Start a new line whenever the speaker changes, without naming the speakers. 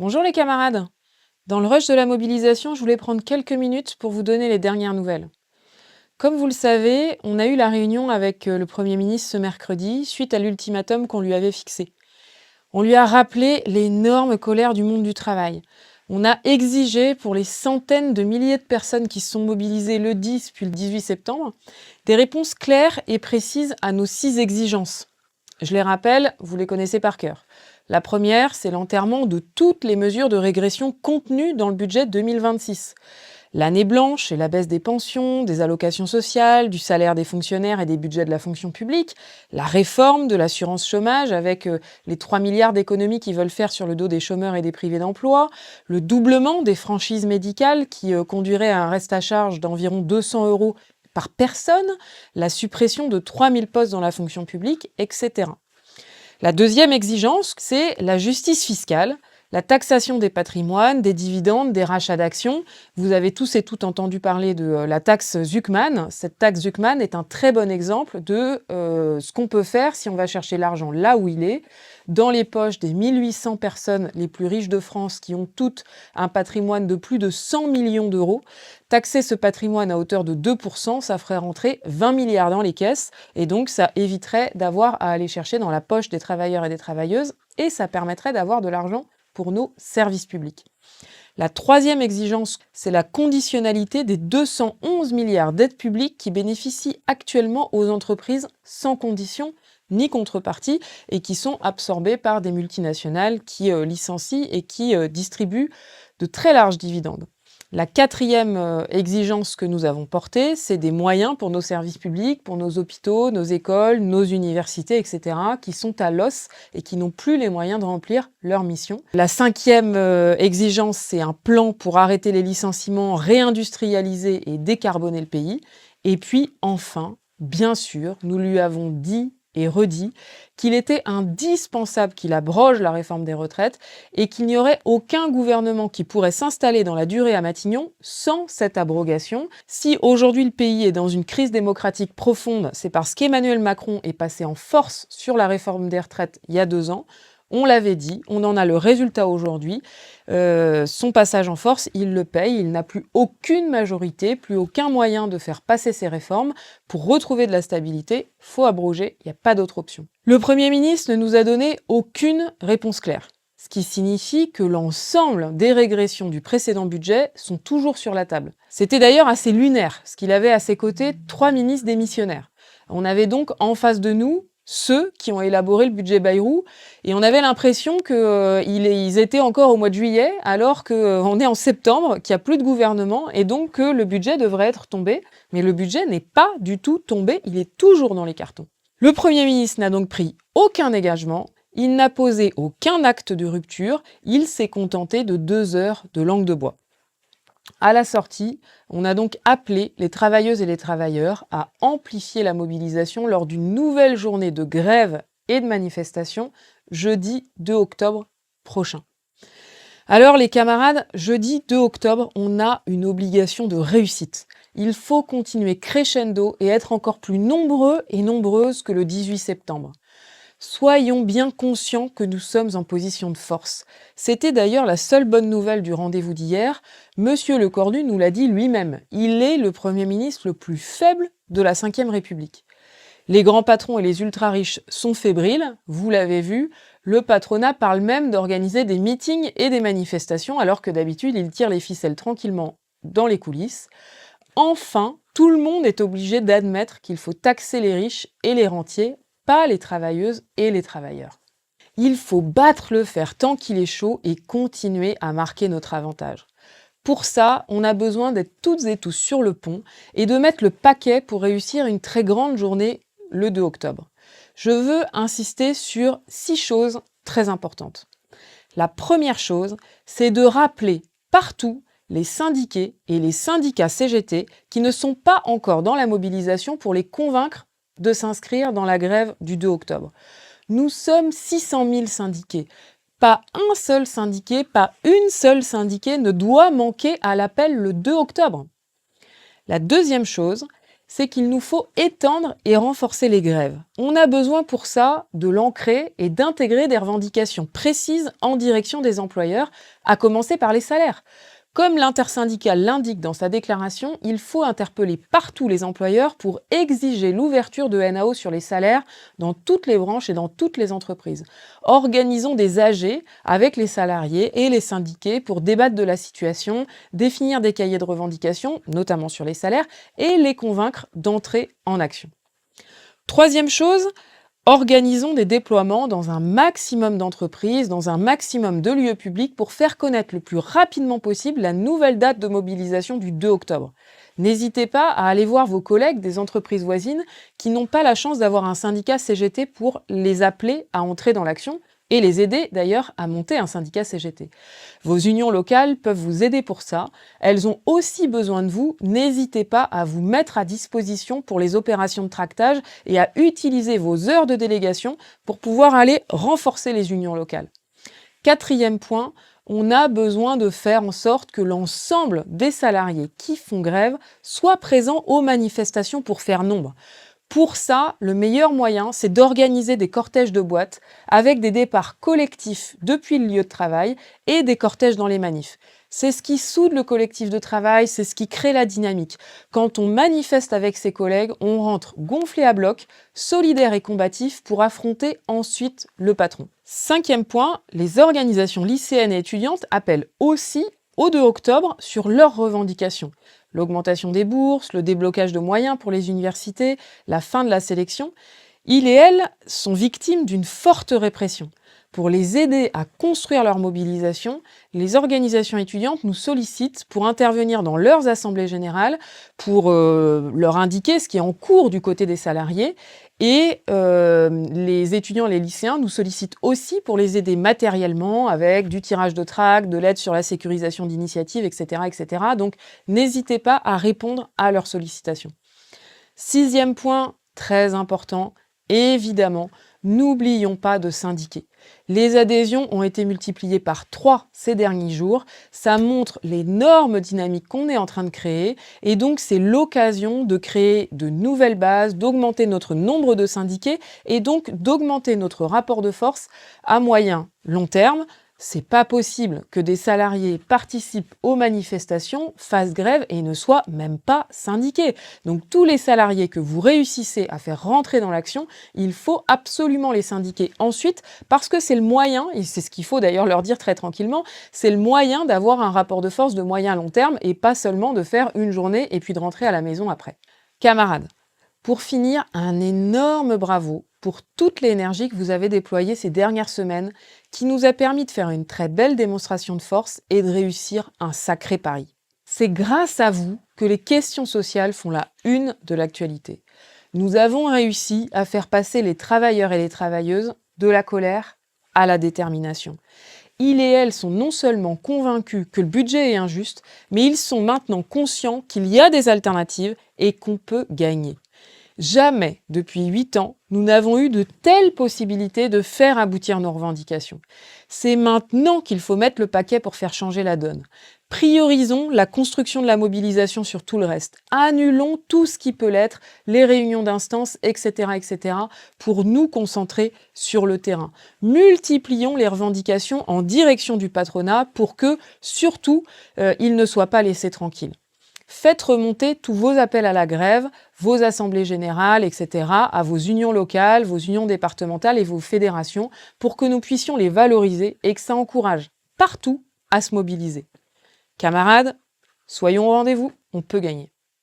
Bonjour les camarades. Dans le rush de la mobilisation, je voulais prendre quelques minutes pour vous donner les dernières nouvelles. Comme vous le savez, on a eu la réunion avec le Premier ministre ce mercredi suite à l'ultimatum qu'on lui avait fixé. On lui a rappelé l'énorme colère du monde du travail. On a exigé pour les centaines de milliers de personnes qui se sont mobilisées le 10 puis le 18 septembre des réponses claires et précises à nos 6 exigences. Je les rappelle, vous les connaissez par cœur. La première, c'est l'enterrement de toutes les mesures de régression contenues dans le budget 2026. L'année blanche et la baisse des pensions, des allocations sociales, du salaire des fonctionnaires et des budgets de la fonction publique, la réforme de l'assurance chômage avec les 3 milliards d'économies qu'ils veulent faire sur le dos des chômeurs et des privés d'emploi, le doublement des franchises médicales qui conduirait à un reste à charge d'environ 200 € par personne, la suppression de 3000 postes dans la fonction publique, etc. La deuxième exigence, c'est la justice fiscale, la taxation des patrimoines, des dividendes, des rachats d'actions. Vous avez tous et toutes entendu parler de la taxe Zuckman. Cette taxe Zuckman est un très bon exemple de ce qu'on peut faire si on va chercher l'argent là où il est, dans les poches des 1800 personnes les plus riches de France qui ont toutes un patrimoine de plus de 100 millions d'euros. Taxer ce patrimoine à hauteur de 2%, ça ferait rentrer 20 milliards dans les caisses et donc ça éviterait d'avoir à aller chercher dans la poche des travailleurs et des travailleuses et ça permettrait d'avoir de l'argent pour nos services publics. La troisième exigence, c'est la conditionnalité des 211 milliards d'aides publiques qui bénéficient actuellement aux entreprises sans condition ni contrepartie et qui sont absorbées par des multinationales qui licencient et qui distribuent de très larges dividendes. La quatrième exigence que nous avons portée, c'est des moyens pour nos services publics, pour nos hôpitaux, nos écoles, nos universités, etc., qui sont à l'os et qui n'ont plus les moyens de remplir leur mission. La cinquième exigence, c'est un plan pour arrêter les licenciements, réindustrialiser et décarboner le pays. Et puis, enfin, bien sûr, nous lui avons dit et redit qu'il était indispensable qu'il abroge la réforme des retraites et qu'il n'y aurait aucun gouvernement qui pourrait s'installer dans la durée à Matignon sans cette abrogation. Si aujourd'hui le pays est dans une crise démocratique profonde, c'est parce qu'Emmanuel Macron est passé en force sur la réforme des retraites il y a 2 ans. On l'avait dit, on en a le résultat aujourd'hui. Son passage en force, il le paye, il n'a plus aucune majorité, plus aucun moyen de faire passer ces réformes. Pour retrouver de la stabilité, faut abroger, il n'y a pas d'autre option. Le Premier ministre ne nous a donné aucune réponse claire, ce qui signifie que l'ensemble des régressions du précédent budget sont toujours sur la table. C'était d'ailleurs assez lunaire, parce qu'il avait à ses côtés 3 ministres démissionnaires. On avait donc en face de nous ceux qui ont élaboré le budget Bayrou, et on avait l'impression qu'ils étaient encore au mois de juillet, alors qu'on est en septembre, qu'il n'y a plus de gouvernement, et donc que le budget devrait être tombé. Mais le budget n'est pas du tout tombé, il est toujours dans les cartons. Le Premier ministre n'a donc pris aucun engagement, il n'a posé aucun acte de rupture, il s'est contenté de 2 heures de langue de bois. À la sortie, on a donc appelé les travailleuses et les travailleurs à amplifier la mobilisation lors d'une nouvelle journée de grève et de manifestation jeudi 2 octobre prochain. Alors les camarades, jeudi 2 octobre, on a une obligation de réussite. Il faut continuer crescendo et être encore plus nombreux et nombreuses que le 18 septembre. Soyons bien conscients que nous sommes en position de force. C'était d'ailleurs la seule bonne nouvelle du rendez-vous d'hier. Monsieur Lecornu nous l'a dit lui-même. Il est le Premier ministre le plus faible de la Ve République. Les grands patrons et les ultra-riches sont fébriles, vous l'avez vu. Le patronat parle même d'organiser des meetings et des manifestations, alors que d'habitude, il tire les ficelles tranquillement dans les coulisses. Enfin, tout le monde est obligé d'admettre qu'il faut taxer les riches et les rentiers, pas les travailleuses et les travailleurs. Il faut battre le fer tant qu'il est chaud et continuer à marquer notre avantage. Pour ça, on a besoin d'être toutes et tous sur le pont et de mettre le paquet pour réussir une très grande journée le 2 octobre. Je veux insister sur 6 choses très importantes. La première chose, c'est de rappeler partout les syndiqués et les syndicats CGT qui ne sont pas encore dans la mobilisation pour les convaincre de s'inscrire dans la grève du 2 octobre. Nous sommes 600 000 syndiqués. Pas un seul syndiqué, pas une seule syndiquée ne doit manquer à l'appel le 2 octobre. La deuxième chose, c'est qu'il nous faut étendre et renforcer les grèves. On a besoin pour ça de l'ancrer et d'intégrer des revendications précises en direction des employeurs, à commencer par les salaires. Comme l'intersyndicale l'indique dans sa déclaration, il faut interpeller partout les employeurs pour exiger l'ouverture de NAO sur les salaires dans toutes les branches et dans toutes les entreprises. Organisons des AG avec les salariés et les syndiqués pour débattre de la situation, définir des cahiers de revendications, notamment sur les salaires, et les convaincre d'entrer en action. Troisième chose, organisons des déploiements dans un maximum d'entreprises, dans un maximum de lieux publics pour faire connaître le plus rapidement possible la nouvelle date de mobilisation du 2 octobre. N'hésitez pas à aller voir vos collègues des entreprises voisines qui n'ont pas la chance d'avoir un syndicat CGT pour les appeler à entrer dans l'action et les aider d'ailleurs à monter un syndicat CGT. Vos unions locales peuvent vous aider pour ça. Elles ont aussi besoin de vous. N'hésitez pas à vous mettre à disposition pour les opérations de tractage et à utiliser vos heures de délégation pour pouvoir aller renforcer les unions locales. Quatrième point, on a besoin de faire en sorte que l'ensemble des salariés qui font grève soient présents aux manifestations pour faire nombre. Pour ça, le meilleur moyen, c'est d'organiser des cortèges de boîtes avec des départs collectifs depuis le lieu de travail et des cortèges dans les manifs. C'est ce qui soude le collectif de travail, c'est ce qui crée la dynamique. Quand on manifeste avec ses collègues, on rentre gonflé à bloc, solidaire et combatif pour affronter ensuite le patron. Cinquième point, les organisations lycéennes et étudiantes appellent aussi au 2 octobre sur leurs revendications. L'augmentation des bourses, le déblocage de moyens pour les universités, la fin de la sélection. Ils et elles sont victimes d'une forte répression. Pour les aider à construire leur mobilisation, les organisations étudiantes nous sollicitent pour intervenir dans leurs assemblées générales, pour leur indiquer ce qui est en cours du côté des salariés. Et les étudiants, les lycéens nous sollicitent aussi pour les aider matériellement avec du tirage de tracts, de l'aide sur la sécurisation d'initiatives, etc., etc. Donc n'hésitez pas à répondre à leurs sollicitations. Sixième point, très important, évidemment, n'oublions pas de syndiquer. Les adhésions ont été multipliées par 3 ces derniers jours. Ça montre l'énorme dynamique qu'on est en train de créer. Et donc, c'est l'occasion de créer de nouvelles bases, d'augmenter notre nombre de syndiqués et donc d'augmenter notre rapport de force à moyen, long terme. C'est pas possible que des salariés participent aux manifestations, fassent grève et ne soient même pas syndiqués. Donc tous les salariés que vous réussissez à faire rentrer dans l'action, il faut absolument les syndiquer ensuite parce que c'est le moyen, et c'est ce qu'il faut d'ailleurs leur dire très tranquillement, c'est le moyen d'avoir un rapport de force de moyen long terme et pas seulement de faire une journée et puis de rentrer à la maison après. Camarades, pour finir, un énorme bravo pour toute l'énergie que vous avez déployée ces dernières semaines, qui nous a permis de faire une très belle démonstration de force et de réussir un sacré pari. C'est grâce à vous que les questions sociales font la une de l'actualité. Nous avons réussi à faire passer les travailleurs et les travailleuses de la colère à la détermination. Ils et elles sont non seulement convaincus que le budget est injuste, mais ils sont maintenant conscients qu'il y a des alternatives et qu'on peut gagner. Jamais, depuis 8 ans, nous n'avons eu de telles possibilités de faire aboutir nos revendications. C'est maintenant qu'il faut mettre le paquet pour faire changer la donne. Priorisons la construction de la mobilisation sur tout le reste. Annulons tout ce qui peut l'être, les réunions d'instances, etc., etc., pour nous concentrer sur le terrain. Multiplions les revendications en direction du patronat pour que, surtout, ils ne soient pas laissés tranquilles. Faites remonter tous vos appels à la grève, vos assemblées générales, etc., à vos unions locales, vos unions départementales et vos fédérations pour que nous puissions les valoriser et que ça encourage partout à se mobiliser. Camarades, soyons au rendez-vous, on peut gagner.